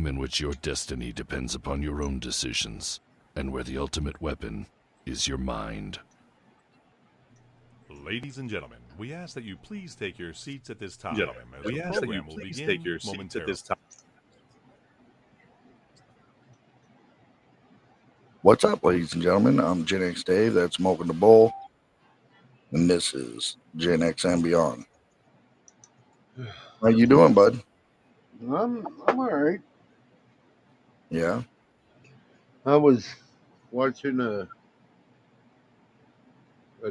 game in which your destiny depends upon your own decisions, and where the ultimate weapon is your mind. Ladies and gentlemen, we ask that you please take your seats at this time. The program will begin momentarily. What's up, ladies and gentlemen? I'm Gen X Dave. That's Smoking the Bowl. And this is Gen X and Beyond. How you doing, bud? I'm all right. Yeah? I was watching a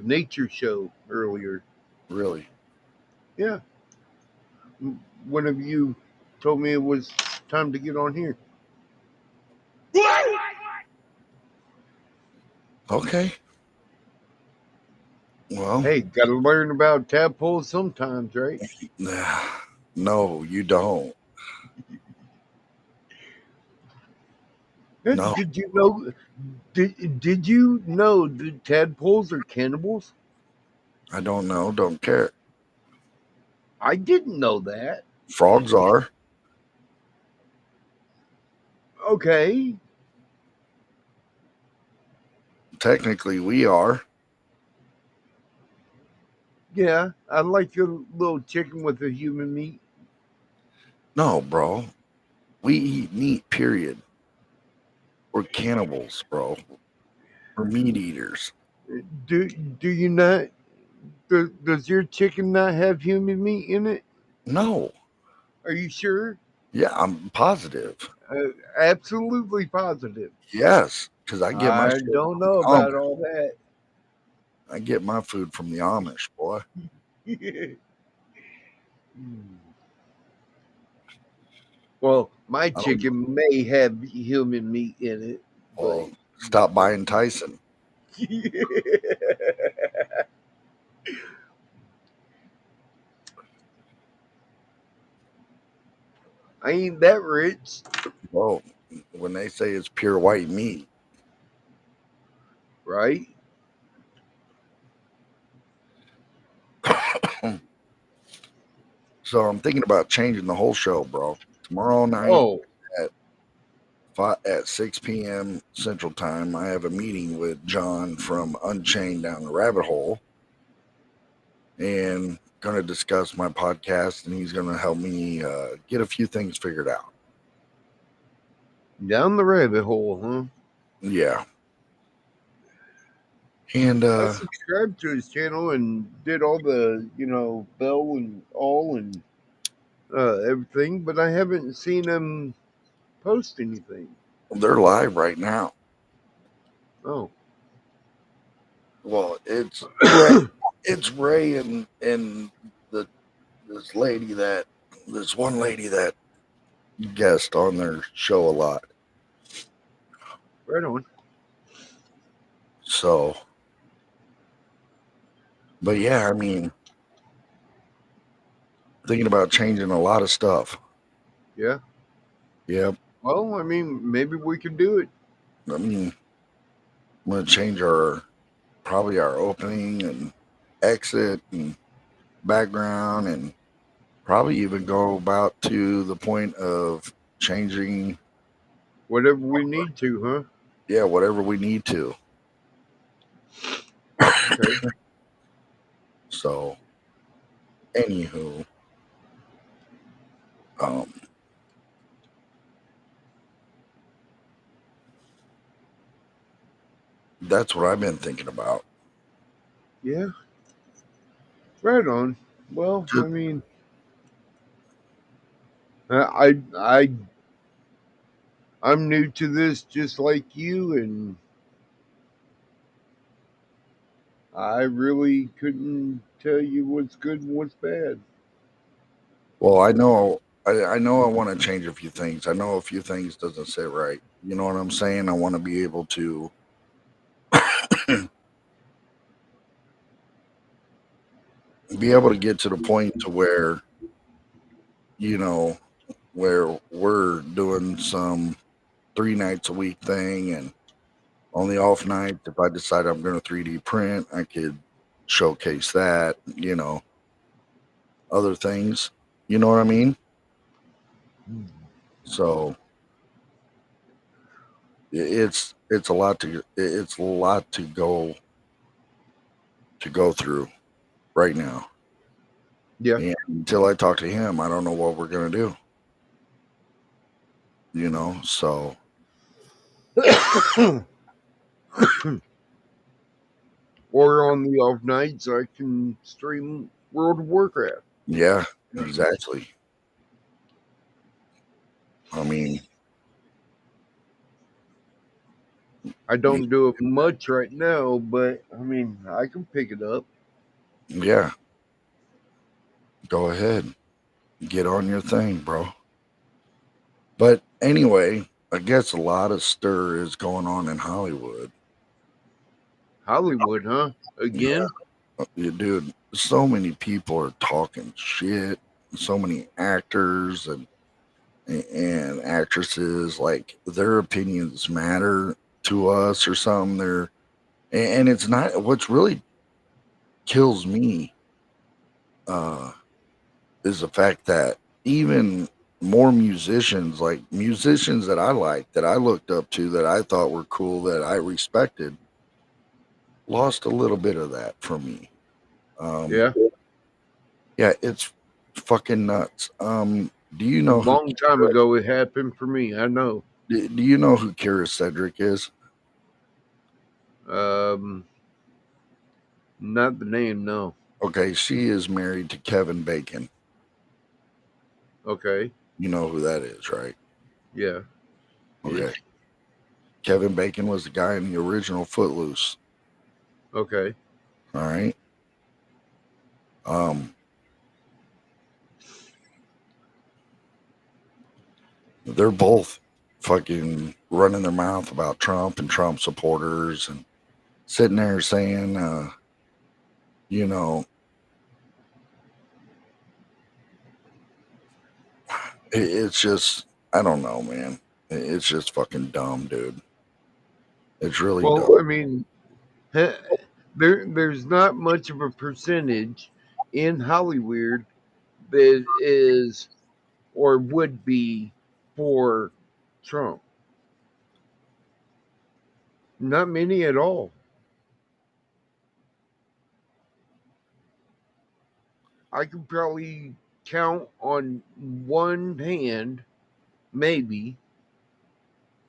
nature show earlier. Really? Yeah. One of you told me it was time to get on here. Okay. Well, Hey, got to learn about tadpoles sometimes, right? no, you don't. No. Did you know? Did you know that tadpoles are cannibals? I don't know. Don't care. I didn't know that. Frogs are. Okay. Technically, we are. Yeah, I like your little chicken with the human meat. No, bro. We eat meat, period. We're cannibals, bro. We're meat eaters. Do you not? Does your chicken not have human meat in it? No. Are you sure? Yeah, I'm positive. Absolutely positive. Yes, because I get my I shit don't from know the about Amish. all that. I get my food from the Amish, boy. Well, my I don't. chicken may have human meat in it, Well, but stop buying Tyson. I ain't that rich, Well, when they say it's pure white meat, right? so I'm thinking about changing the whole show, bro. Tomorrow night Oh, at 6 p.m. Central Time, I have a meeting with John from Unchained Down the Rabbit Hole, and going to discuss my podcast, and he's going to help me get a few things figured out. down the rabbit hole, huh? Yeah. And I subscribed to his channel and did all the, bell and all and everything, but I haven't seen him post anything. they're live right now. Oh, Well, it's Ray and this one lady that guest on their show a lot. right on. So, but yeah, I mean, thinking about changing a lot of stuff. Yeah. Yep. Well, I mean, maybe we could do it. I mean, I'm gonna change probably our opening and exit and background, and probably even go about to the point of changing. Whatever we need to, huh? Yeah, whatever we need to. Okay. So, anywho, that's what I've been thinking about. Yeah. Right on. Well, I mean, I I'm new to this just like you, and I really couldn't tell you what's good and what's bad. Well, I know I want to change a few things. I know a few things doesn't sit right. You know what I'm saying? I want to be able to get to the point to where, where we're doing some 3 nights a week thing, and on the off night, if I decide I'm going to 3D print, I could showcase that, other things. You know what I mean? So it's a lot to go through right now. Yeah. And until I talk to him, I don't know what we're gonna do. So Or on the off nights, I can stream World of Warcraft. yeah, exactly. I mean, I don't do it much right now, but I mean, I can pick it up. yeah, go ahead, get on your thing, bro. But anyway, I guess a lot of stir is going on in Hollywood. Hollywood, huh? Again? Dude, so many people are talking shit. So many actors and actresses, like, their opinions matter to us or something. And it's not. What's really kills me is the fact that even more musicians, like musicians that I like, that I looked up to, that I thought were cool, that I respected, lost a little bit of that from me. Yeah. Yeah, it's fucking nuts. Do you A know long time ago, it happened for me. I know. do you know who Kira Cedric is? Not the name, no. Okay, she is married to Kevin Bacon. Okay. You know who that is, right? Yeah. Okay. Yeah. Kevin Bacon was the guy in the original Footloose. Okay. All right. They're both fucking running their mouth about Trump and Trump supporters, and sitting there saying, it's just, I don't know, man. It's just fucking dumb, dude. It's really dumb. Well, I mean, there's not much of a percentage in Hollywood that is or would be for Trump. Not many at all. I could probably count on one hand, maybe,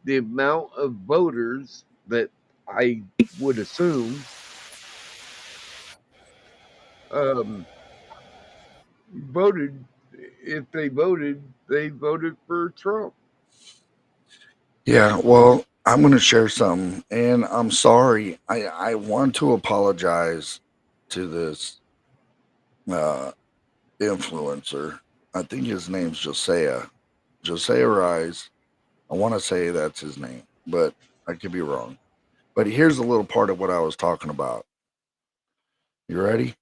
the amount of voters that I would assume voted. If they voted for Trump. Yeah, well, I'm going to share something, and I'm sorry. I want to apologize to this influencer. I think his name's Josiah Rise. I want to say that's his name, but I could be wrong. But here's a little part of what I was talking about. You ready?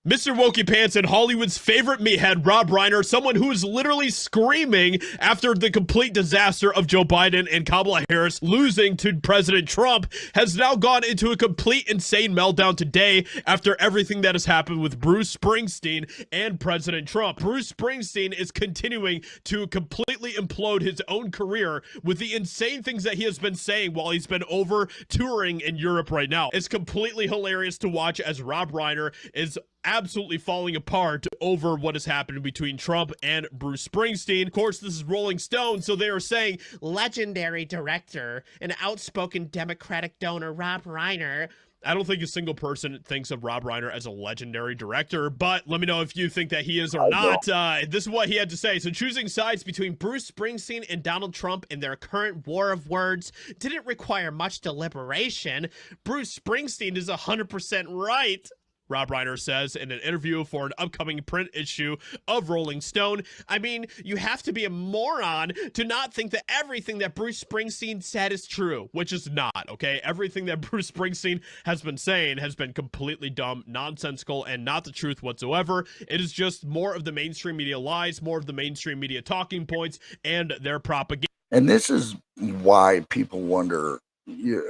Mr. Wokey Pants and Hollywood's favorite meathead, Rob Reiner, someone who is literally screaming after the complete disaster of Joe Biden and Kamala Harris losing to President Trump, has now gone into a complete insane meltdown today after everything that has happened with Bruce Springsteen and President Trump. Bruce Springsteen is continuing to completely implode his own career with the insane things that he has been saying while he's been over touring in Europe right now. It's completely hilarious to watch as Rob Reiner is absolutely falling apart over what has happened between Trump and Bruce Springsteen. Of course, this is Rolling Stone, so they are saying legendary director and outspoken Democratic donor Rob Reiner. I don't think a single person thinks of Rob Reiner as a legendary director, but let me know if you think that he is or not. This is what he had to say. So choosing sides between Bruce Springsteen and Donald Trump in their current war of words didn't require much deliberation. Bruce Springsteen is 100% right, Rob Reiner says in an interview for an upcoming print issue of Rolling Stone. I mean, you have to be a moron to not think that everything that Bruce Springsteen said is true, which is not, okay? Everything that Bruce Springsteen has been saying has been completely dumb, nonsensical, and not the truth whatsoever. It is just more of the mainstream media lies, more of the mainstream media talking points, and their propaganda. And this is why people wonder,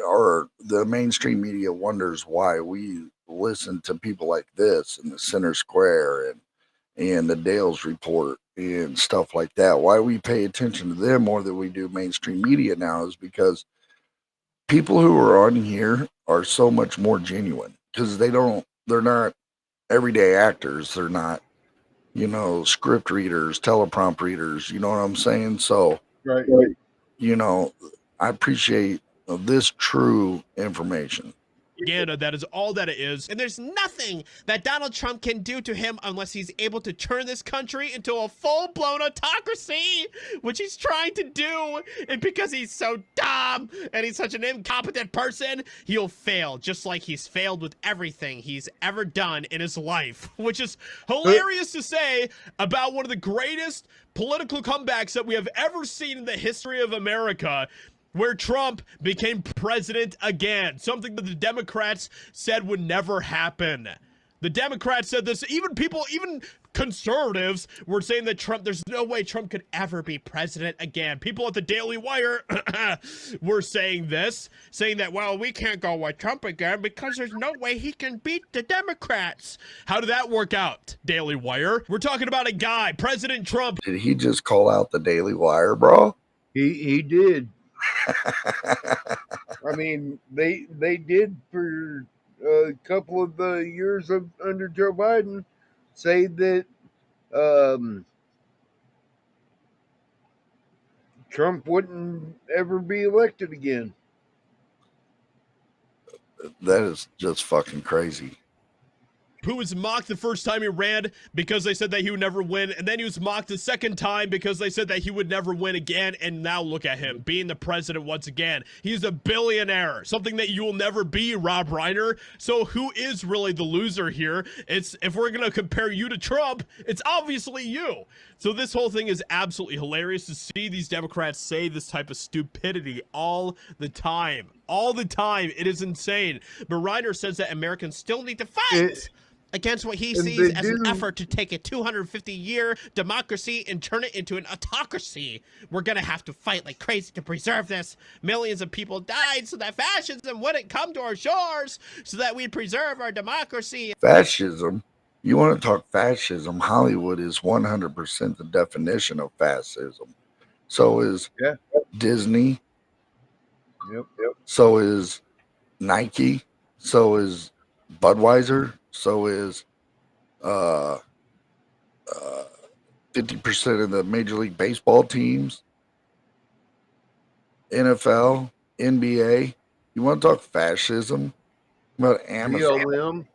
or the mainstream media wonders why we listen to people like this and the Center Square and the Dales Report and stuff like that. Why we pay attention to them more than we do mainstream media now is because people who are on here are so much more genuine because they're not everyday actors. They're not, script readers, teleprompt readers. You know what I'm saying? So, Right. I appreciate this true information. propaganda. That is all that it is. And there's nothing that Donald Trump can do to him unless he's able to turn this country into a full-blown autocracy, which he's trying to do. And because he's so dumb and he's such an incompetent person, he'll fail, just like he's failed with everything he's ever done in his life, which is hilarious to say about one of the greatest political comebacks that we have ever seen in the history of America, where Trump became president again, something that the Democrats said would never happen. The Democrats said this, even conservatives were saying that there's no way Trump could ever be president again. People at the Daily Wire were saying this, saying that, well, we can't go with Trump again because there's no way he can beat the Democrats. How did that work out, Daily Wire? We're talking about a guy, President Trump. Did he just call out the Daily Wire, bro? He did. I mean, they did for a couple of the years under Joe Biden say that Trump wouldn't ever be elected again. That is just fucking crazy. Who was mocked the first time he ran because they said that he would never win, and then he was mocked the second time because they said that he would never win again, and now look at him, being the president once again. He's a billionaire, something that you will never be, Rob Reiner. So who is really the loser here? If we're going to compare you to Trump, it's obviously you. So this whole thing is absolutely hilarious to see these Democrats say this type of stupidity all the time. All the time. It is insane. But Reiner says that Americans still need to fight against what he sees as an effort to take a 250-year democracy and turn it into an autocracy. We're going to have to fight like crazy to preserve this. Millions of people died so that fascism wouldn't come to our shores, so that we'd preserve our democracy. Fascism? You want to talk fascism? Hollywood is 100% the definition of fascism. So is Disney. Yep. So is Nike. So is Budweiser. So is 50% of the Major League Baseball teams, NFL, NBA. You want to talk fascism? About Amazon, BLM.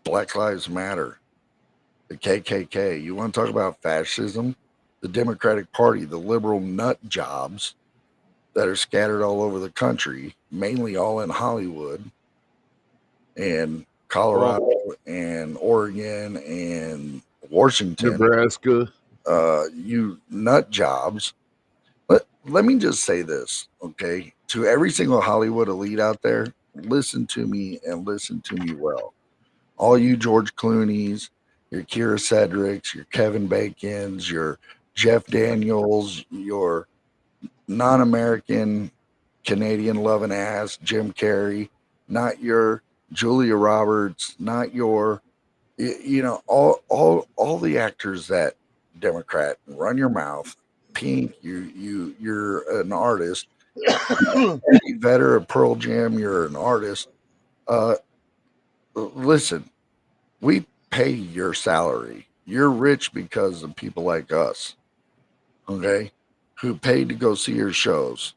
Black Lives Matter, the KKK. You want to talk about fascism? The Democratic Party, the liberal nut jobs that are scattered all over the country, mainly all in Hollywood and Colorado and Oregon and Washington, Nebraska. You nut jobs. Let me just say this, okay? To every single Hollywood elite out there, listen to me and listen to me well. All you George Clooney's, your Kira Cedric's, your Kevin Bacon's, your Jeff Daniels, your non-American Canadian loving ass Jim Carrey, not your Julia Roberts, not your, all the actors that Democrat run your mouth. Pink, you're an artist. Eddie Vedder of Pearl Jam, you're an artist. Listen, we pay your salary. You're rich because of people like us, okay, who paid to go see your shows,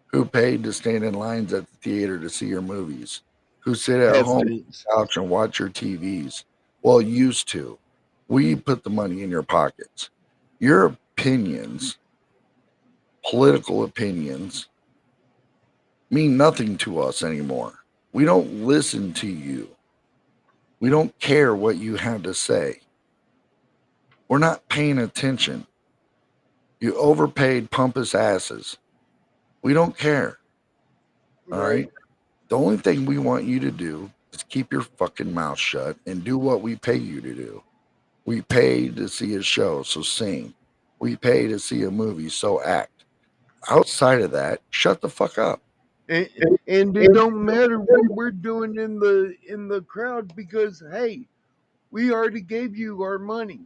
who paid to stand in lines at the theater to see your movies, who sit at home on the couch and watch your TVs. Well, used to. We put the money in your pockets. Your opinions, political opinions, mean nothing to us anymore. We don't listen to you. We don't care what you have to say. We're not paying attention. You overpaid pompous asses. We don't care. All right? The only thing we want you to do is keep your fucking mouth shut and do what we pay you to do. We pay to see a show, so sing. We pay to see a movie, so act. Outside of that, shut the fuck up. And it don't matter what we're doing in the crowd because, hey, we already gave you our money.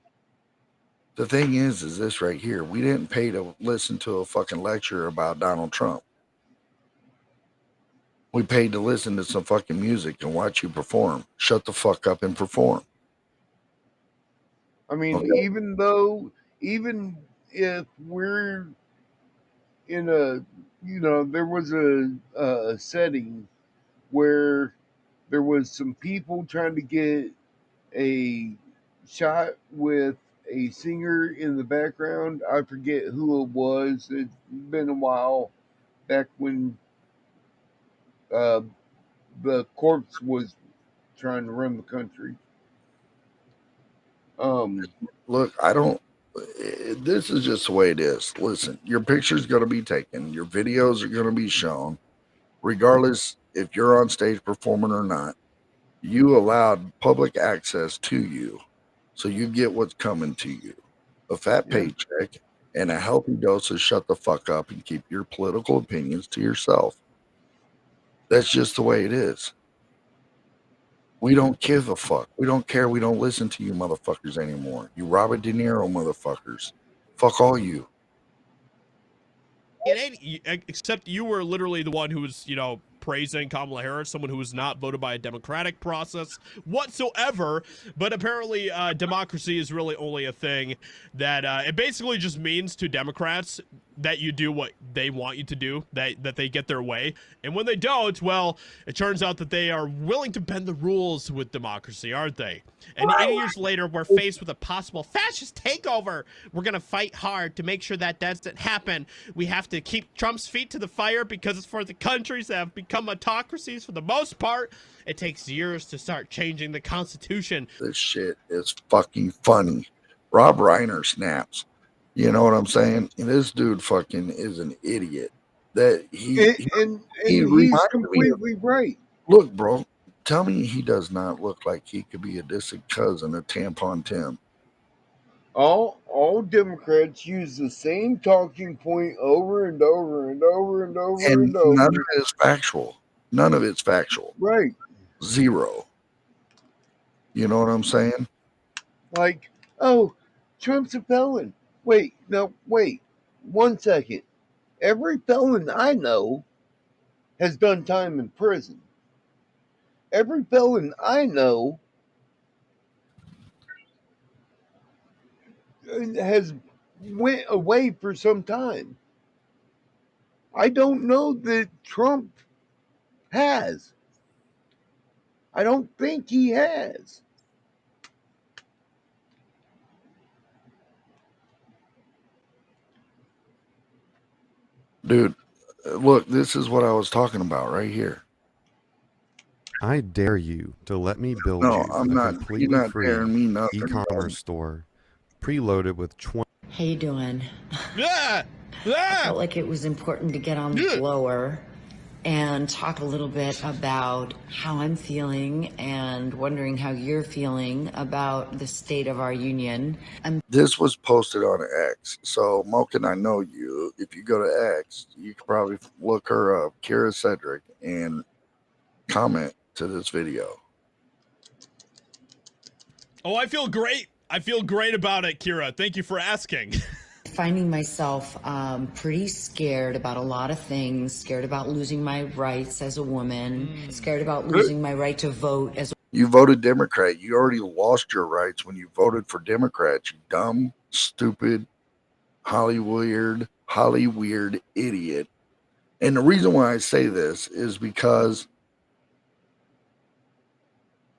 The thing is this right here. We didn't pay to listen to a fucking lecture about Donald Trump. We paid to listen to some fucking music and watch you perform. Shut the fuck up and perform. I mean, Okay. even if we're in a, there was a setting where there was some people trying to get a shot with a singer in the background. I forget who it was. It's been a while back when uh, the corpse was trying to run the country. Look, I don't. This is just the way it is. Listen, your picture's going to be taken. Your videos are going to be shown, regardless if you're on stage performing or not. You allowed public access to you, so you get what's coming to you. A fat paycheck and a healthy dose of shut the fuck up and keep your political opinions to yourself. That's just the way it is. We don't give a fuck. We don't care. We don't listen to you motherfuckers anymore. You Robert De Niro motherfuckers. Fuck all you. It ain't, except you were literally the one who was, praising Kamala Harris, someone who was not voted by a democratic process whatsoever. But apparently democracy is really only a thing that it basically just means to Democrats that you do what they want you to do, that they get their way. And when they don't, well, it turns out that they are willing to bend the rules with democracy, aren't they? And 80 years later, we're faced with a possible fascist takeover. We're going to fight hard to make sure that doesn't happen. We have to keep Trump's feet to the fire because it's for the countries that have become autocracies for the most part. It takes years to start changing the Constitution. This shit is fucking funny. Rob Reiner snaps. You know what I'm saying? And this dude fucking is an idiot. That he's completely right. Look, bro, tell me he does not look like he could be a distant cousin of Tampon Tim. All Democrats use the same talking point over and over and over and over and over. None of it is factual. None of it's factual. Right. Zero. You know what I'm saying? Like, oh, Trump's a felon. Wait, 1 second. Every felon I know has done time in prison. Every felon I know has went away for some time. I don't know that Trump has. I don't think he has. Dude, look, this is what I was talking about right here. I dare you to let me build No, you I'm a not. completely You're not free daring me nothing. e-commerce store, preloaded with 20. How you doing? Yeah. I felt like it was important to get on the blower and talk a little bit about how I'm feeling and wondering how you're feeling about the state of our union. This was posted on X. So, Moken, I know you. If you go to X, you can probably look her up, Kira Cedric, and comment to this video. Oh, I feel great. I feel great about it, Kira. Thank you for asking. Finding myself pretty scared about a lot of things, scared about losing my rights as a woman, scared about losing my right to vote as You voted Democrat. You already lost your rights when you voted for Democrats, you dumb, stupid, Hollywood idiot. And the reason why I say this is because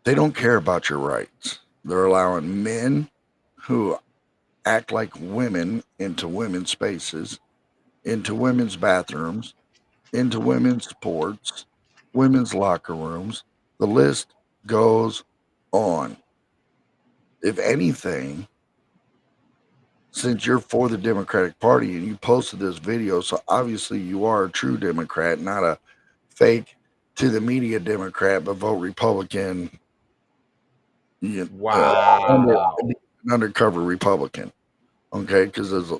they don't care about your rights. They're allowing men who act like women into women's spaces, into women's bathrooms, into women's sports, women's locker rooms. The list goes on. If anything, since you're for the Democratic Party and you posted this video, so obviously you are a true Democrat, not a fake to the media Democrat, but vote Republican. Wow. Undercover Republican. Okay, because there's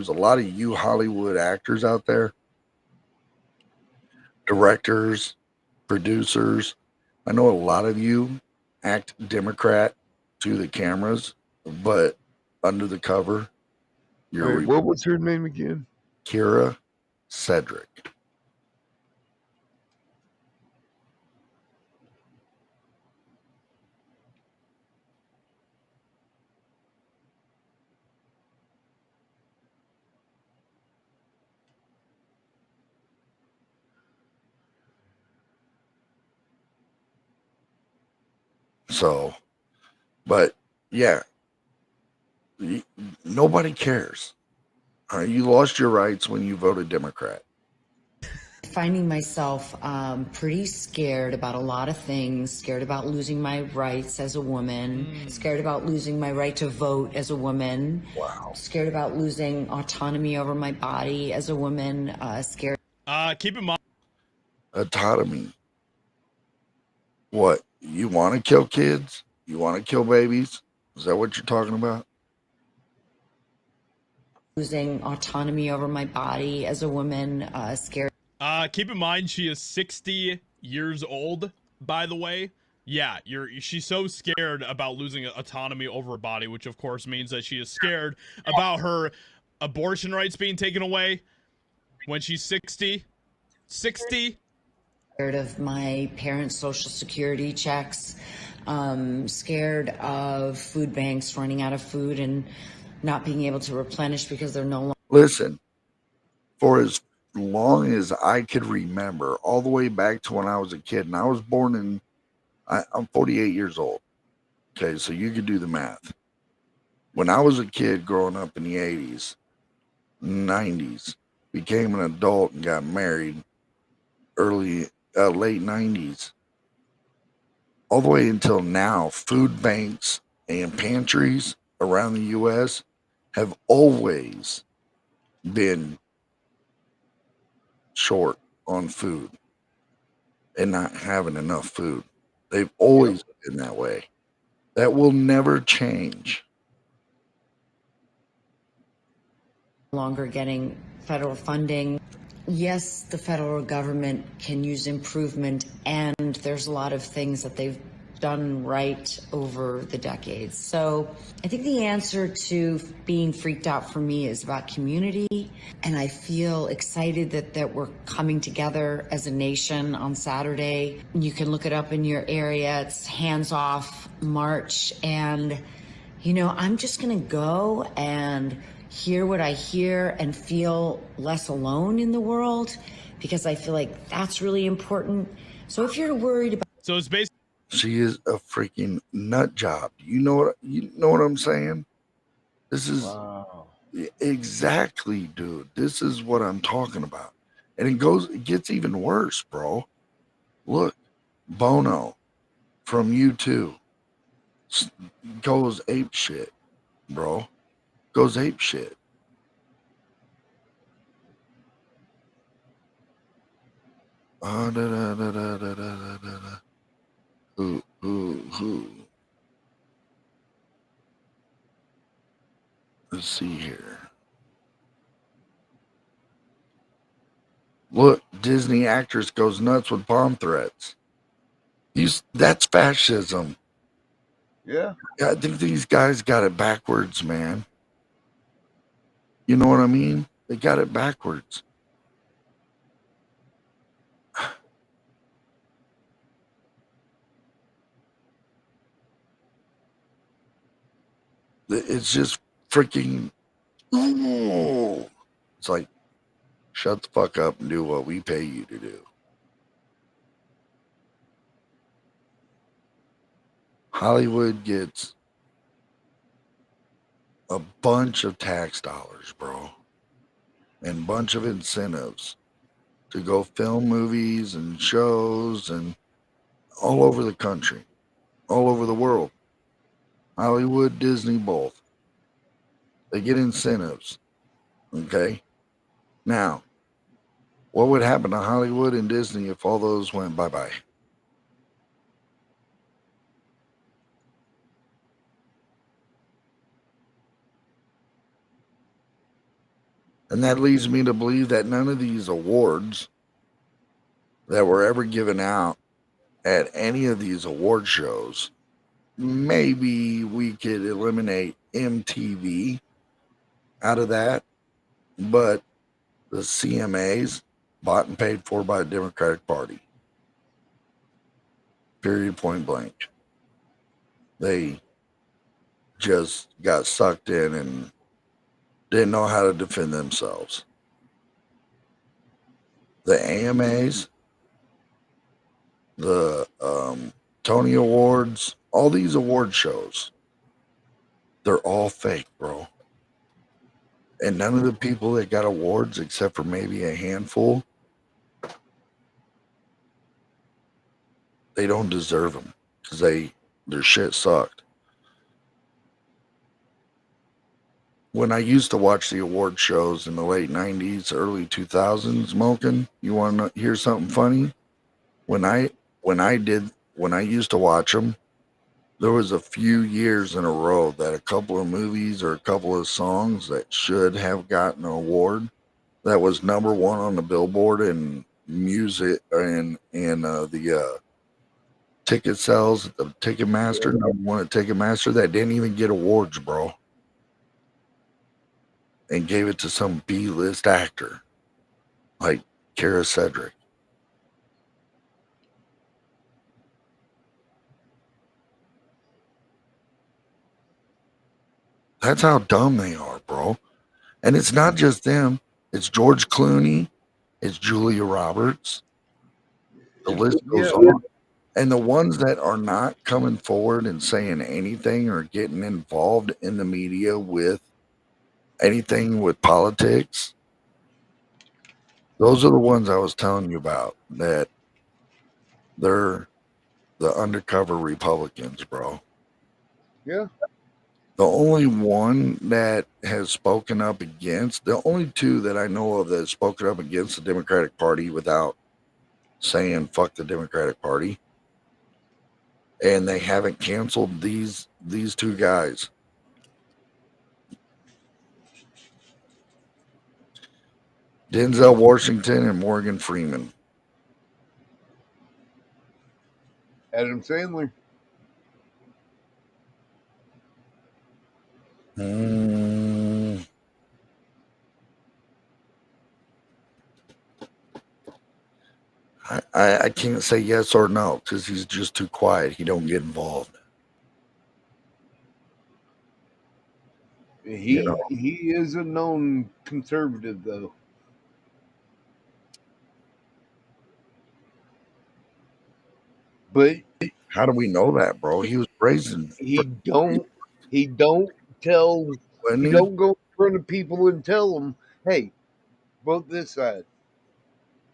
a lot of you Hollywood actors out there, directors, producers. I know a lot of you act Democrat to the cameras, but under the cover. Wait, what was her name again? Kira Cedric. So, but yeah, nobody cares. You lost your rights when you voted Democrat. Finding myself pretty scared about a lot of things, scared about losing my rights as a woman, scared about losing my right to vote as a woman, Wow. scared about losing autonomy over my body as a woman, scared. Keep in mind. Autonomy. What? You want to kill kids? You want to kill babies? Is that what you're talking about? Losing autonomy over my body as a woman, scared. Keep in mind she is 60 years old, by the way. Yeah, she's so scared about losing autonomy over her body, which of course means that she is scared about her abortion rights being taken away when she's 60. 60. Scared of my parents' social security checks, scared of food banks running out of food and not being able to replenish because they're no longer. Listen, for as long as I could remember, all the way back to when I was a kid, and I was born in, I'm 48 years old. Okay, so you could do the math. When I was a kid growing up in the 80s, 90s, became an adult and got married late 90s, all the way until now, food banks and pantries around the U.S. have always been short on food and not having enough food. They've always been that way. That will never change. Longer getting federal funding. Yes, the federal government can use improvement, and there's a lot of things that they've done right over the decades. So I think the answer to being freaked out for me is about community, and I feel excited that we're coming together as a nation on Saturday. You can look it up in your area. It's Hands Off March, and I'm just gonna go and hear what I hear and feel less alone in the world, because I feel like that's really important. So if you're worried about, so it's basically, she is a freaking nut job. You know what I'm saying? This is exactly, dude. This is what I'm talking about. And it gets even worse, bro. Look, Bono from U2 goes ape shit, bro. Goes ape shit. Who? Let's see here. Look, Disney actress goes nuts with bomb threats. That's fascism. Yeah. I think these guys got it backwards, man. You know what I mean? They got it backwards. It's just freaking. Ooh. It's like, shut the fuck up and do what we pay you to do. Hollywood gets a bunch of tax dollars, bro, and a bunch of incentives to go film movies and shows and all over the country, all over the world. Hollywood, Disney, both. They get incentives. Okay? Now, what would happen to Hollywood and Disney if all those went bye-bye? And that leads me to believe that none of these awards that were ever given out at any of these award shows, maybe we could eliminate MTV out of that, but the CMAs bought and paid for by the Democratic Party. Period, point blank. They just got sucked in and didn't know how to defend themselves. The AMAs, the Tony Awards, all these award shows, they're all fake, bro. And none of the people that got awards, except for maybe a handful, they don't deserve them because their shit sucked. When I used to watch the award shows in the late 90s, early 2000s, Moken, you want to hear something funny? When I used to watch them, there was a few years in a row that a couple of movies or a couple of songs that should have gotten an award that was number one on the Billboard and music and the ticket sales at the Ticketmaster, number one at Ticketmaster, that didn't even get awards, bro. And gave it to some B-list actor like Kara Cedric. That's how dumb they are, bro. And it's not just them. It's George Clooney. It's Julia Roberts. The list goes on. And the ones that are not coming forward and saying anything or getting involved in the media with anything with politics, those are the ones I was telling you about, that they're the undercover Republicans, bro. Yeah. The only one that has spoken up against, the only two that I know of that have spoken up against the Democratic Party without saying fuck the Democratic Party, and they haven't canceled these two guys. Denzel Washington and Morgan Freeman. Adam Sandler. I can't say yes or no because he's just too quiet. He don't get involved. He is a known conservative, though. But how do we know that, bro? He was raised in. He don't tell. He don't go in front of people and tell them, "Hey, vote this side.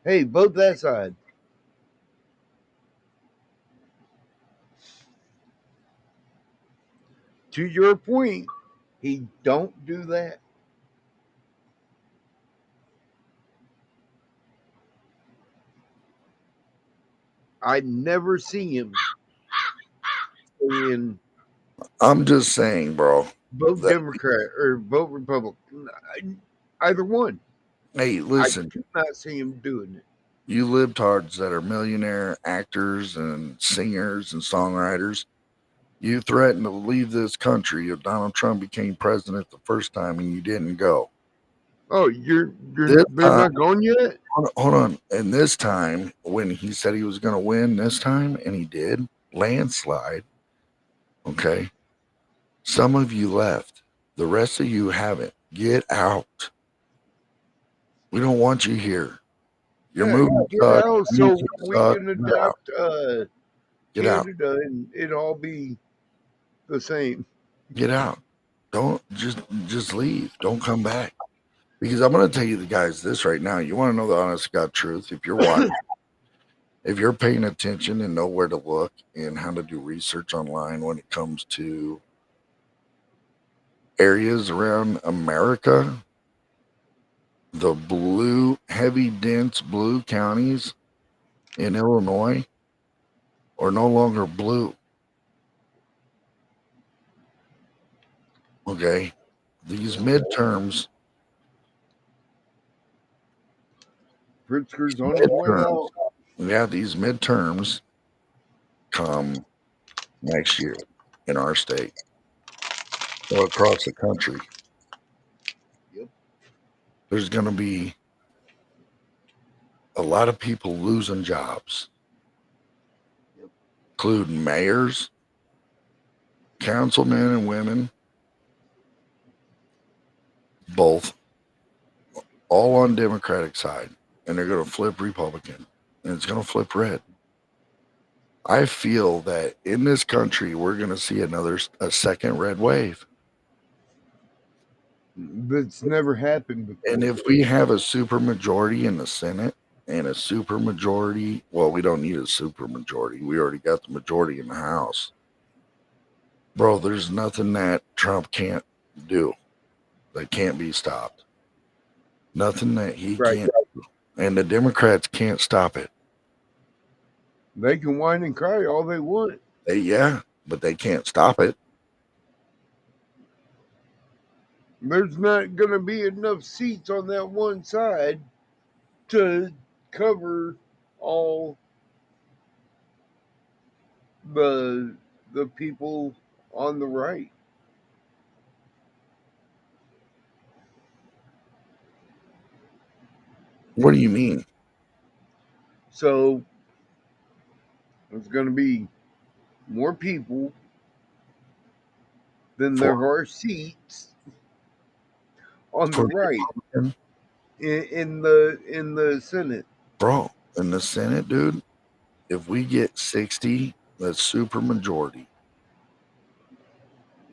Hey, vote that side." To your point, he don't do that. I never see him saying, I'm just saying, bro. Vote Democrat or vote Republican. Either one. Hey, listen. I do not see him doing it. You libtards that are millionaire actors and singers and songwriters, you threatened to leave this country if Donald Trump became president the first time and you didn't go. Oh, they're not going yet? Hold on. And this time, when he said he was going to win this time, and he did, landslide, okay, some of you left. The rest of you haven't. Get out. We don't want you here. You're moving out so we can adapt Canada and it'll all be the same. Get out. Don't just leave. Don't come back. Because I'm going to tell you the guys this right now. You want to know the honest God truth? If you're watching, if you're paying attention and know where to look and how to do research online when it comes to areas around America, the blue, heavy, dense blue counties in Illinois are no longer blue. Okay. These midterms. Pritzker's on his way out. Yeah, these midterms come next year in our state. across the country. Yep. There's going to be a lot of people losing jobs, including mayors, councilmen and women, both, all on Democratic side, and they're going to flip Republican, and it's going to flip red. I feel that in this country, we're going to see a second red wave. That's never happened before. And if we have a super majority in the Senate and a super majority, well, we don't need a super majority. We already got the majority in the House. Bro, there's nothing that Trump can't do that can't be stopped. Nothing that he can't do. And the Democrats can't stop it. They can whine and cry all they want. Yeah, but they can't stop it. There's not going to be enough seats on that one side to cover all the people on the right. What do you mean? So there's going to be more people than there are seats on the right in the Senate. Bro, in the Senate, dude, if we get 60, that's super majority.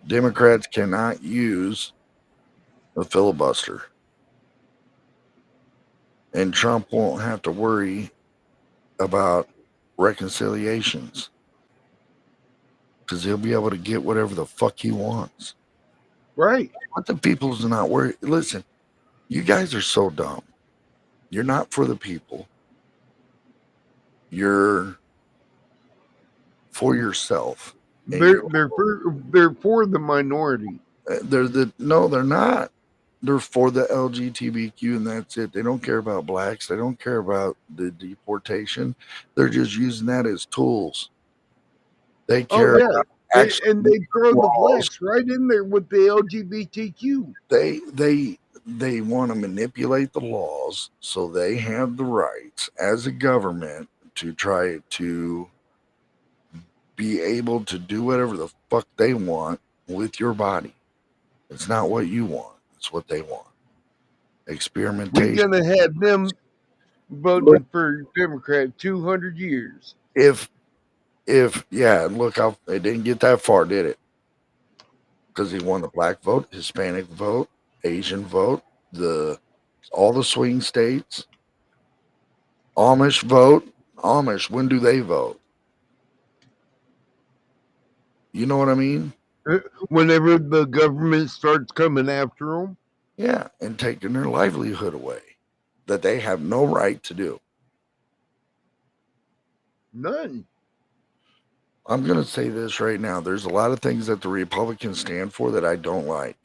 Democrats cannot use a filibuster. And Trump won't have to worry about reconciliations because he'll be able to get whatever the fuck he wants. Right. But the people's not worried. Listen, you guys are so dumb. You're not for the people. You're for yourself. They're for the minority. No, they're not. They're for the LGBTQ, and that's it. They don't care about blacks. They don't care about the deportation. They're just using that as tools. They care about and they throw the blacks right in there with the LGBTQ. They want to manipulate the laws so they have the rights as a government to try to be able to do whatever the fuck they want with your body. It's not what you want. It's what they want. Experimentation. We're gonna have them voting for Democrat 200 years. If yeah, look how it didn't get that far, did it? Because he won the black vote, Hispanic vote, Asian vote, all the swing states, Amish vote. Amish, when do they vote? You know what I mean? Whenever the government starts coming after them. Yeah, and taking their livelihood away that they have no right to do. None. I'm going to say this right now. There's a lot of things that the Republicans stand for that I don't like.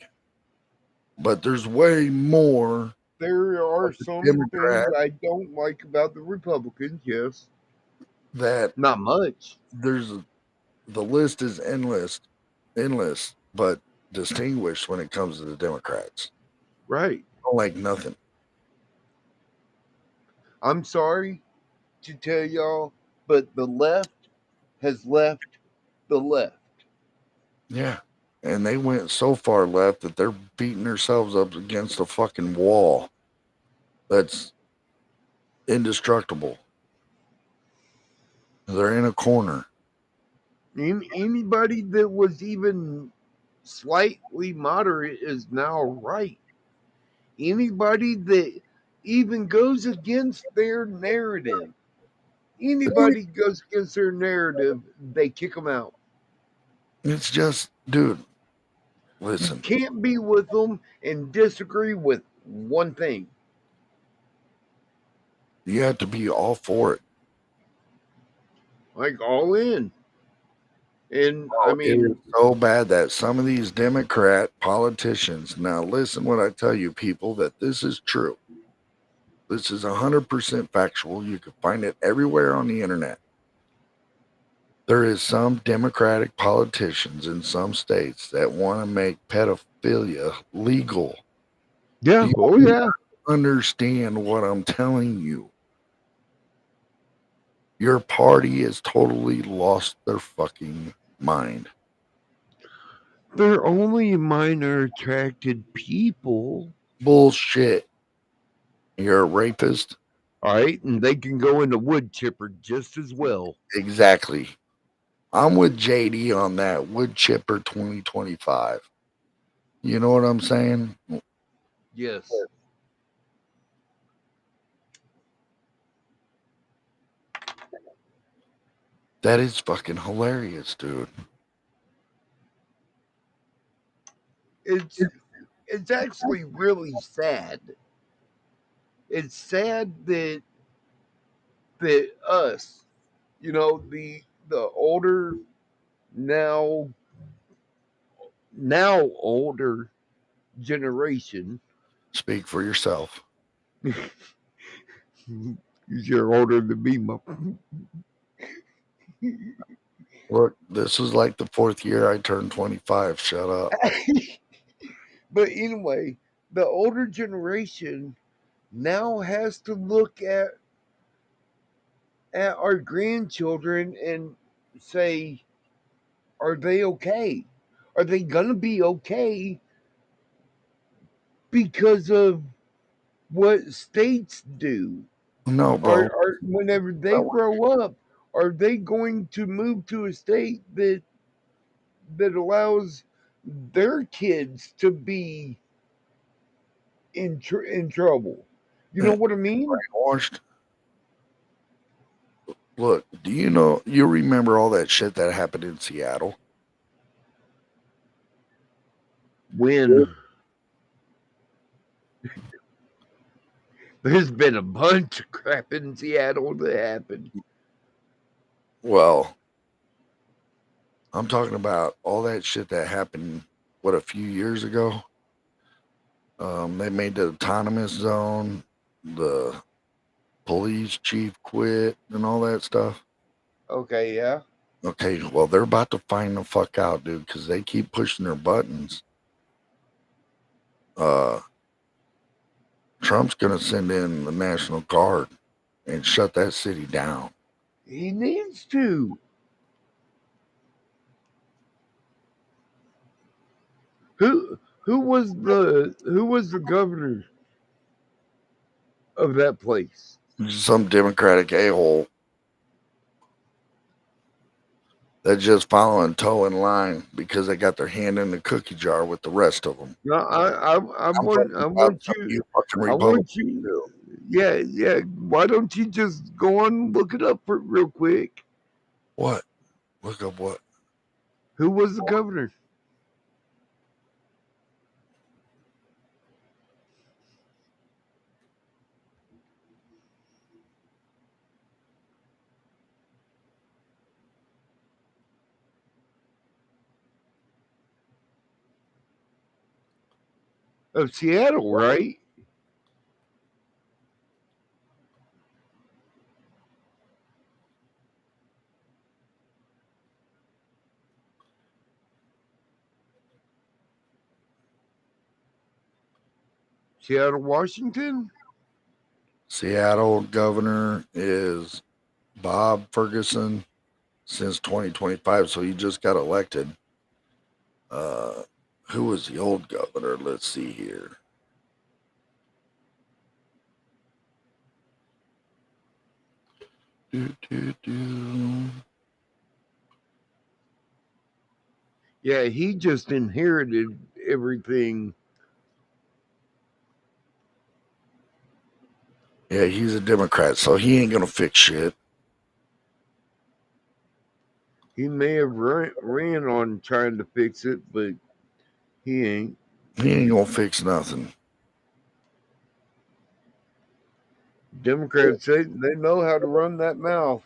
But there's way more. There are some things I don't like about the Republicans, yes. That not much. The list is endless, but distinguished when it comes to the Democrats. Right. I don't like nothing. I'm sorry to tell y'all, but the left has left the left. Yeah. And they went so far left that they're beating themselves up against a fucking wall that's indestructible. They're in a corner. Anybody that was even slightly moderate is now right. Anybody that even goes against their narrative, they kick them out. It's just, dude, listen. You can't be with them and disagree with one thing. You have to be all for it. Like all in. And I mean, it is so bad that some of these Democrat politicians, now listen what I tell you, people, that this is true. This is 100% factual. You can find it everywhere on the internet. There is some Democratic politicians in some states that want to make pedophilia legal. Yeah. Do you Oh, yeah. understand what I'm telling you? Your party has totally lost their fucking mind. They're only minor attracted people. Bullshit. You're a rapist? All right. And they can go into wood chipper just as well. Exactly. I'm with JD on that wood chipper 2025. You know what I'm saying? Yes. That is fucking hilarious, dude. It's actually really sad. It's sad that us, the older now older generation. Speak for yourself. You're older than me, Look, this is like the 4th year I turned 25. Shut up. But anyway, the older generation now has to look at our grandchildren and say, are they okay? Are they gonna be okay because of what states do? No, bro. Or whenever they grow up, are they going to move to a state that allows their kids to be in trouble? You know what I mean? Brainwashed. Look, do you remember all that shit that happened in Seattle? When there's been a bunch of crap in Seattle that happened. Well, I'm talking about all that shit that happened, a few years ago? They made the autonomous zone, the police chief quit, and all that stuff. Okay, yeah. Okay, well, they're about to find the fuck out, dude, because they keep pushing their buttons. Trump's going to send in the National Guard and shut that city down. He needs to. Who was the governor of that place? Some Democratic a-hole that's just following toe in line because they got their hand in the cookie jar with the rest of them. No, I want you. fucking I want you. Republicans. Yeah. Why don't you just go on and look it up real quick? What? Look up what? Who was the governor? Of Seattle, right? Seattle, Washington? Seattle governor is Bob Ferguson since 2025, so he just got elected. Who was the old governor? Let's see here. Yeah, he just inherited everything. Yeah, he's a Democrat, so he ain't gonna fix shit. He may have ran on trying to fix it, but he ain't. He ain't gonna fix nothing. Democrats say they know how to run that mouth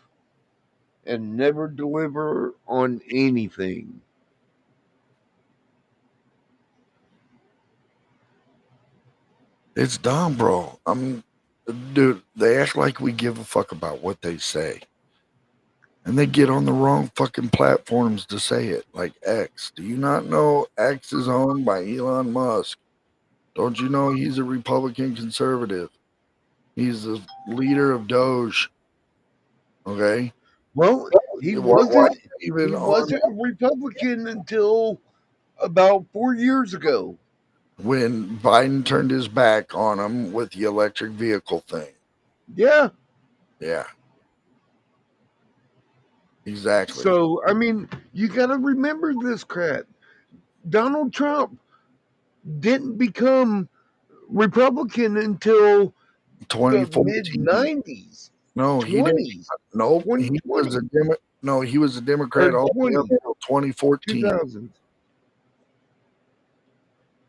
and never deliver on anything. It's dumb, bro. I mean, dude, they act like we give a fuck about what they say. And they get on the wrong fucking platforms to say it, like X. Do you not know X is owned by Elon Musk? Don't you know he's a Republican conservative? He's the leader of Doge. Okay? Well, he Why wasn't. even He on wasn't a Republican until about 4 years ago. when Biden turned his back on him with the electric vehicle thing? Yeah. Yeah. Exactly. So, I mean, you got to remember this crap. Donald Trump didn't become Republican until the 2014. mid 90s. No, he didn't. 20s. Nope. He 2020. was he was a Democrat all the way up 20, until 2014. 2000s.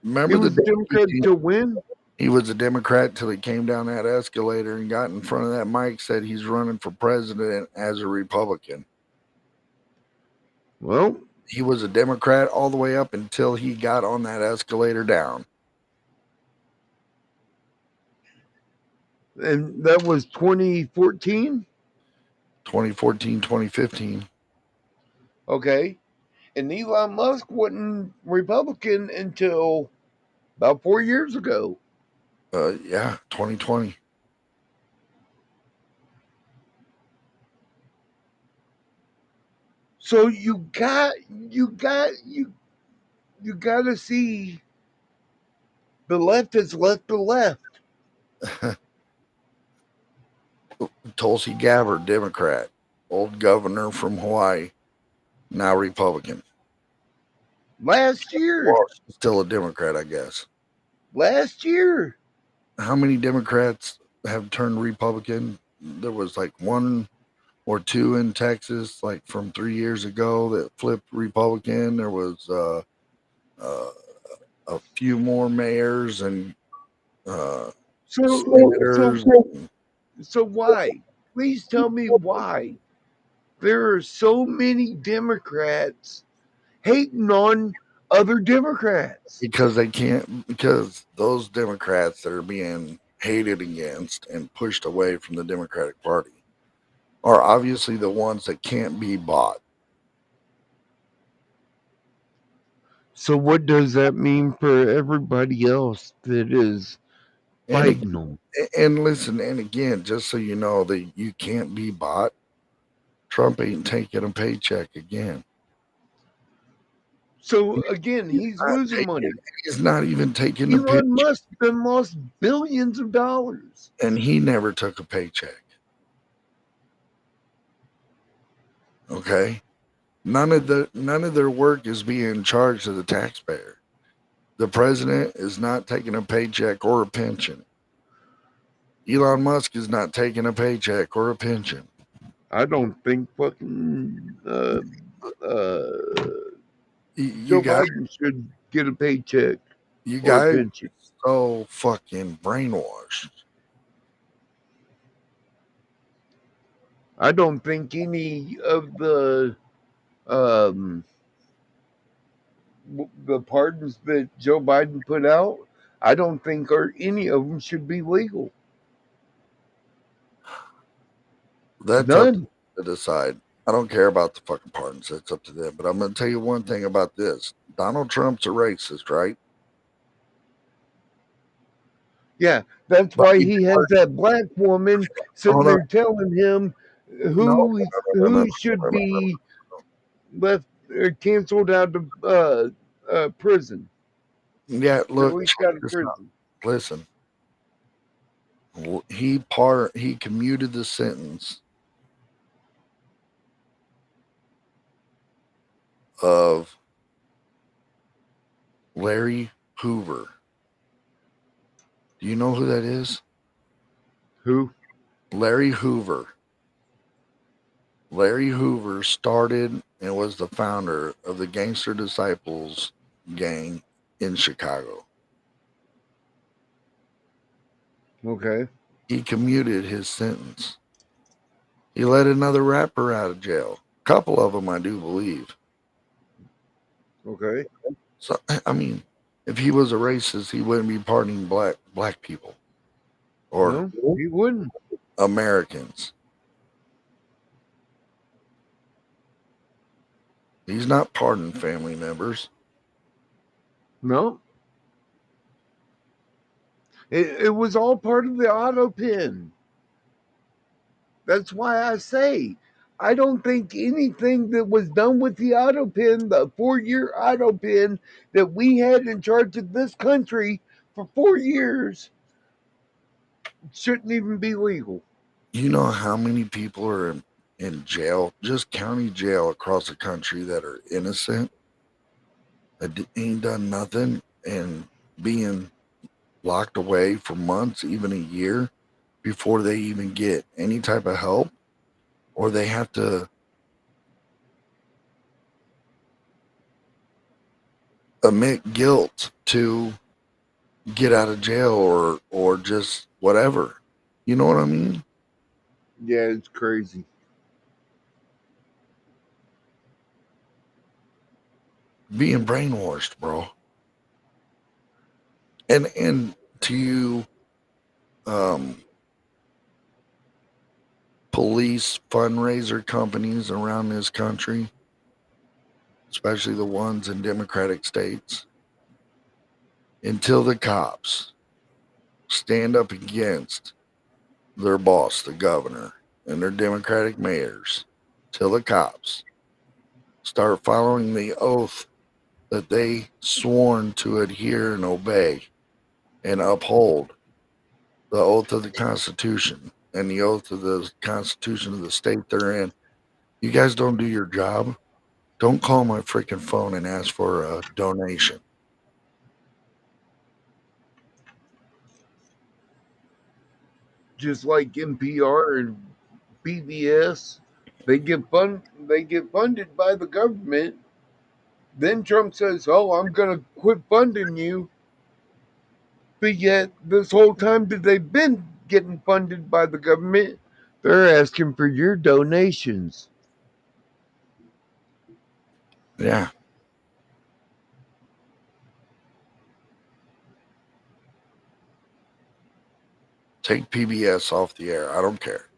Remember He was a Democrat to win? He was a Democrat till he came down that escalator and got in front of that mic, said he's running for president as a Republican. Well, He was a Democrat all the way up until he got on that escalator down. and that was 2014. 2014, 2015. Okay. And Elon Musk wasn't Republican until about 4 years ago. Yeah, 2020. So you got to see the left has left the left. Tulsi Gabbard, Democrat, old governor from Hawaii, now Republican. Last year. Well, still a Democrat, I guess. Last year. How many Democrats have turned Republican? There was like one or two in Texas, like from 3 years ago, that flipped Republican. There was a few more mayors and senators. So why? Please tell me why. There are so many Democrats hating on other Democrats. Because they can't, because those Democrats that are being hated against and pushed away from the Democratic Party are obviously the ones that can't be bought. So what does that mean for everybody else that is fighting them? And listen, and again, just so you know that you can't be bought, Trump ain't taking a paycheck again. So again, he's losing money. He's not even taking a paycheck. Elon Musk done lost billions of dollars. And he never took a paycheck. Okay? None of their work is being charged to the taxpayer. The president is not taking a paycheck or a pension. Elon Musk is not taking a paycheck or a pension. I don't think fucking Joe guys, Biden should get a paycheck. You or a guys pension. are so fucking brainwashed. I don't think any of the pardons that Joe Biden put out, I don't think any of them should be legal. That's None. up to decide. I don't care about the fucking pardons. It's up to them. But I'm going to tell you one thing about this. Donald Trump's a racist, right? Yeah, that's why he has that black woman sitting there telling him who should be left canceled out of prison. Yeah, look, out of prison. Listen. He commuted the sentence of Larry Hoover. Do you know who that is? Who? Larry Hoover. Larry Hoover started and was the founder of the Gangster Disciples gang in Chicago. Okay. He commuted his sentence. He let another rapper out of jail. A couple of them, I do believe. Okay. So, I mean, if he was a racist, he wouldn't be pardoning black people or he wouldn't. Americans. He's not pardoning family members. No. It was all part of the auto pin. That's why I say I don't think anything that was done with the auto pin, the 4-year auto pin that we had in charge of this country for 4 years, shouldn't even be legal. You know how many people are in jail, just county jail across the country, that are innocent, that ain't done nothing, and being locked away for months, even a year, before they even get any type of help, or they have to admit guilt to get out of jail, or just whatever. You know what I mean? Yeah, it's crazy. Being brainwashed, bro. And to you, police fundraiser companies around this country, especially the ones in Democratic states, until the cops stand up against their boss, the governor, and their Democratic mayors, till the cops start following the oath that they sworn to adhere and obey and uphold, the oath of the Constitution and the oath of the Constitution of the state they're in. You guys don't do your job. Don't call my freaking phone and ask for a donation. Just like NPR and PBS, they get funded by the government. Then Trump says, "Oh, I'm going to quit funding you." But yet, this whole time that they've been getting funded by the government, they're asking for your donations. Yeah. Take PBS off the air. I don't care.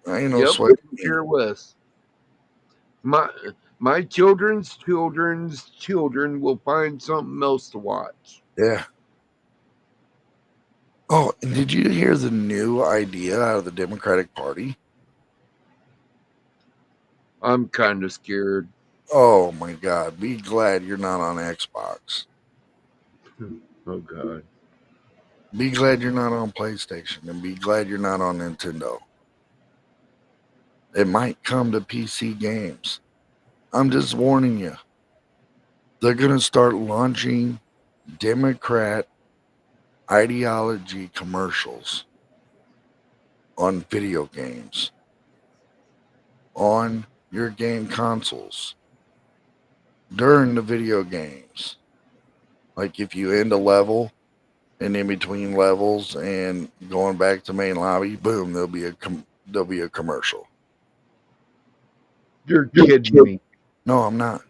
I ain't no Yep, sweat. care less. My children's children will find something else to watch. Yeah. Oh, and did you hear the new idea out of the Democratic Party? I'm kind of scared. Oh my God. Be glad you're not on Xbox. Oh God. Be glad you're not on PlayStation, and be glad you're not on Nintendo. It might come to PC games. I'm just warning you. They're going to start launching Democrat ideology commercials on video games, on your game consoles, during the video games. Like if you end a level, and in between levels and going back to main lobby, boom, there'll be a commercial. You're kidding me. No, I'm not.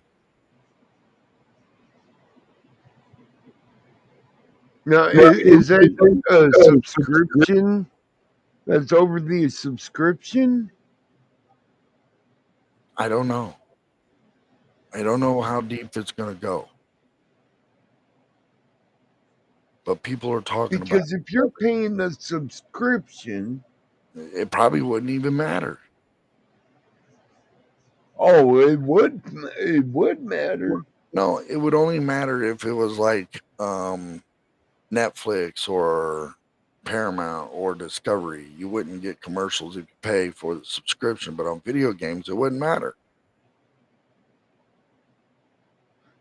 Now, is that a subscription? That's over the subscription? I don't know. I don't know how deep it's going to go. But people are talking about Because if you're paying the subscription, it probably wouldn't even matter. oh, it would matter. No, it would only matter if it was like Netflix or Paramount or Discovery. You wouldn't get commercials if you pay for the subscription, but on video games, it wouldn't matter.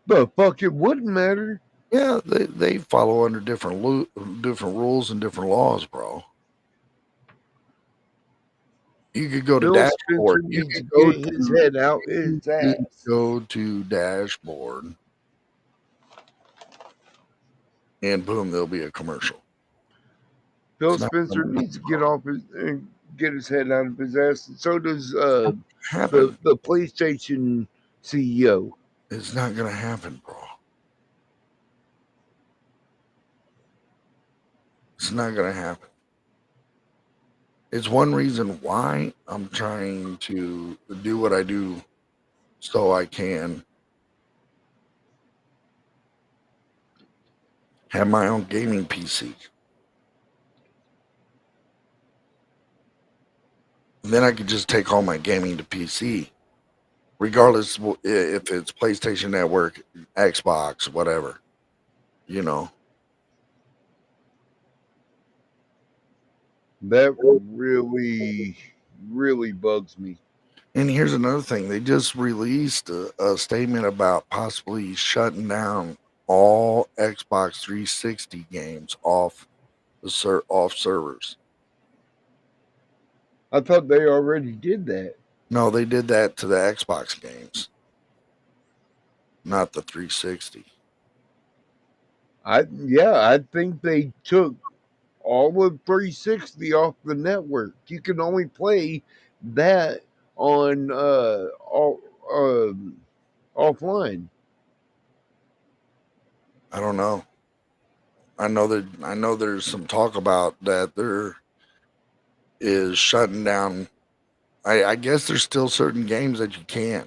The fuck, it wouldn't matter. Yeah, they follow under different rules and different laws, bro. You could go to Bill Dashboard. Spencer You needs could to go get his to head out his ass. go to Dashboard, and boom, there'll be a commercial. Bill It's not Spencer gonna needs to get his head out of his ass, and so does happen. the PlayStation CEO. It's not gonna happen, bro. It's not gonna happen. It's one reason why I'm trying to do what I do so I can have my own gaming PC. Then I could just take all my gaming to PC, regardless if it's PlayStation Network, Xbox, whatever, you know. That really, really bugs me. And here's another thing. They just released a statement about possibly shutting down all Xbox 360 games off off servers. I thought they already did that. No, they did that to the Xbox games, not the 360. I think they took all of 360 off the network. You can only play that on offline. I don't know. I know there's some talk about that there is shutting down. I guess there's still certain games that you can.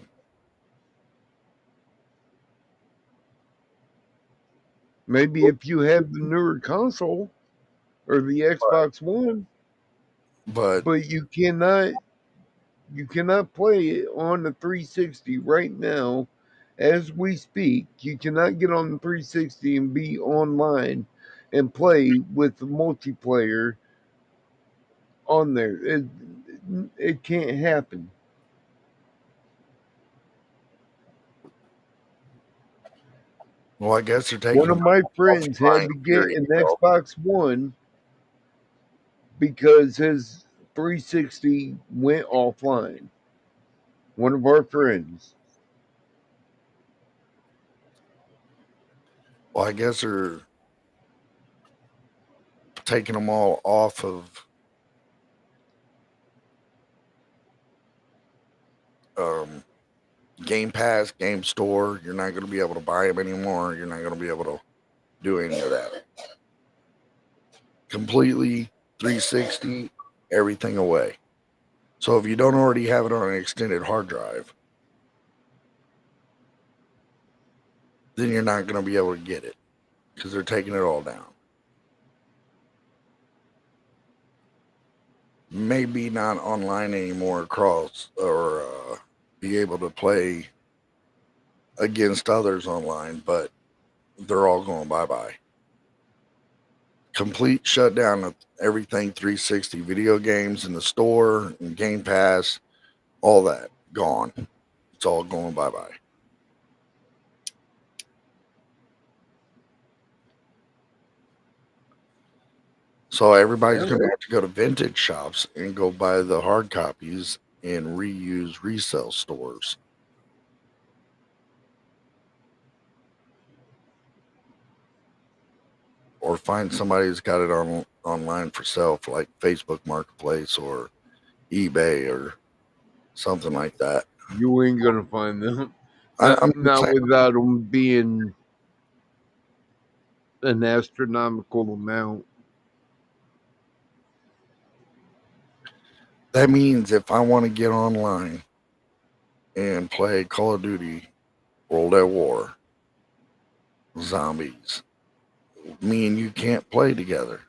Maybe if you have the newer console or the Xbox One, But but you cannot play it on the 360 right now as we speak. You cannot get on the 360 and be online and play with the multiplayer on there. It can't happen. well, I guess they're taking One of my friends had to get an Xbox One because his 360 went offline. One of our friends. Well, I guess they're taking them all off of Game Pass, Game Store. You're not going to be able to buy them anymore. You're not going to be able to do any of that. Completely 360, everything away. So if you don't already have it on an extended hard drive, then you're not going to be able to get it because they're taking it all down. Maybe not online anymore across or be able to play against others online, but they're all going bye-bye. Complete shutdown of everything 360, video games in the store and Game Pass, all that gone. It's all going bye-bye. So everybody's going to have to go to vintage shops and go buy the hard copies and reuse resale stores. Or find somebody who's got it online for sale for like Facebook Marketplace or eBay or something like that. You ain't gonna find them. I'm Not saying, without them being an astronomical amount. that means if I want to get online and play Call of Duty, World at War, Zombies, me and you can't play together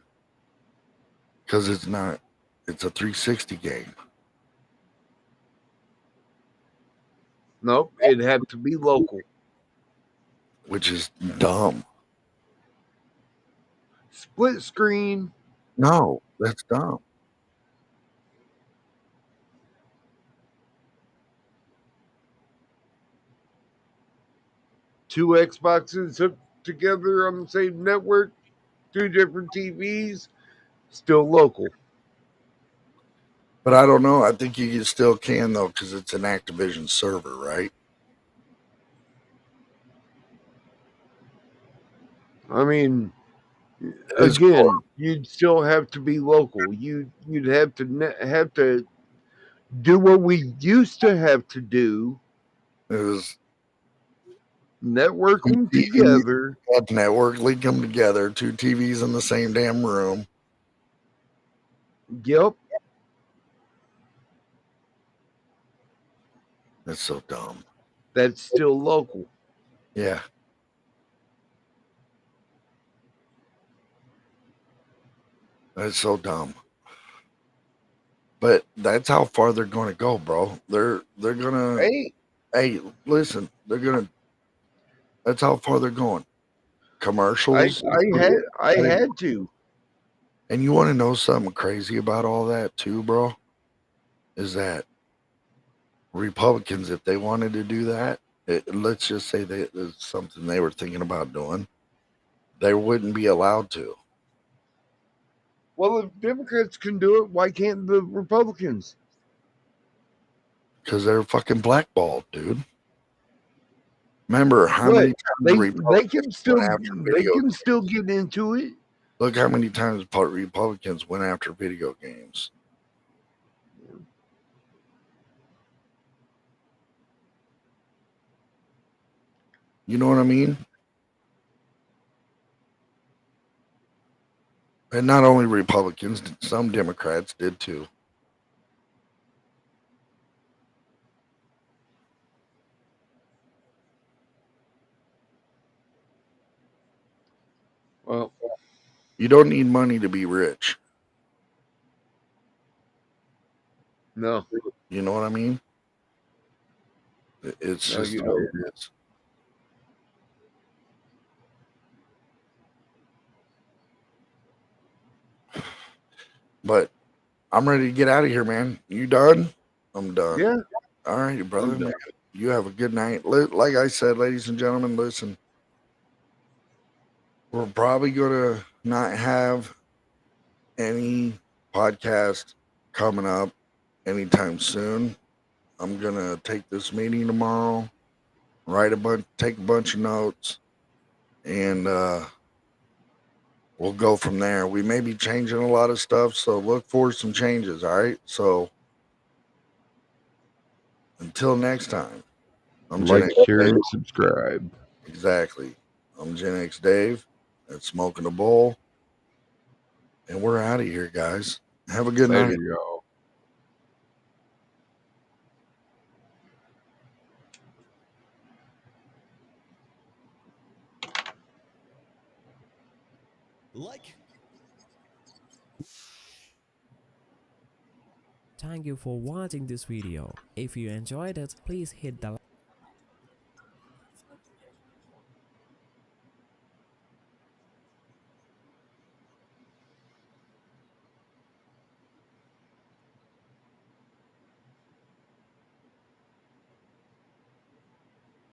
because it's a 360 game. Nope, it'd have to be local. Which is dumb. Split screen. No, that's dumb. Two Xboxes hooked together on the same network, two different TVs, still local. But I don't know. I think you still can, though, because it's an Activision server, right? I mean, It's again, cool. you'd still have to be local. You'd have to do what we used to have to do. It was Network them together. Network, link them together. Two TVs in the same damn room. Yep. It's so dumb. that's still local. Yeah. That's so dumb. But that's how far they're going to go, bro. They're gonna. Hey, listen. They're gonna. That's how far they're going. Commercials. I had to. And you want to know something crazy about all that too, bro? Is that Republicans, if they wanted to do that, let's just say that it's something they were thinking about doing, they wouldn't be allowed to. Well, if Democrats can do it, why can't the Republicans? Because they're fucking blackballed, dude. Remember how many times they can still get into it. Look how many times Republicans went after video games. You know what I mean? And not only Republicans, some Democrats did too. Well, you don't need money to be rich. No. You know what I mean? It's just how it is. But I'm ready to get out of here, man. You done? I'm done. Yeah. All right, brother. You have a good night. Like I said, ladies and gentlemen, listen. We're probably going to not have any podcast coming up anytime soon. I'm going to take this meeting tomorrow, take a bunch of notes, and we'll go from there. We may be changing a lot of stuff, so look for some changes, all right? So until next time, I'm like, Gen X share, Dave. and subscribe. Exactly. I'm Gen X Dave. That's Smoking a Bowl. And we're out of here, guys. Have a good night. Y'all. Thank you for watching this video. If you enjoyed it, please hit the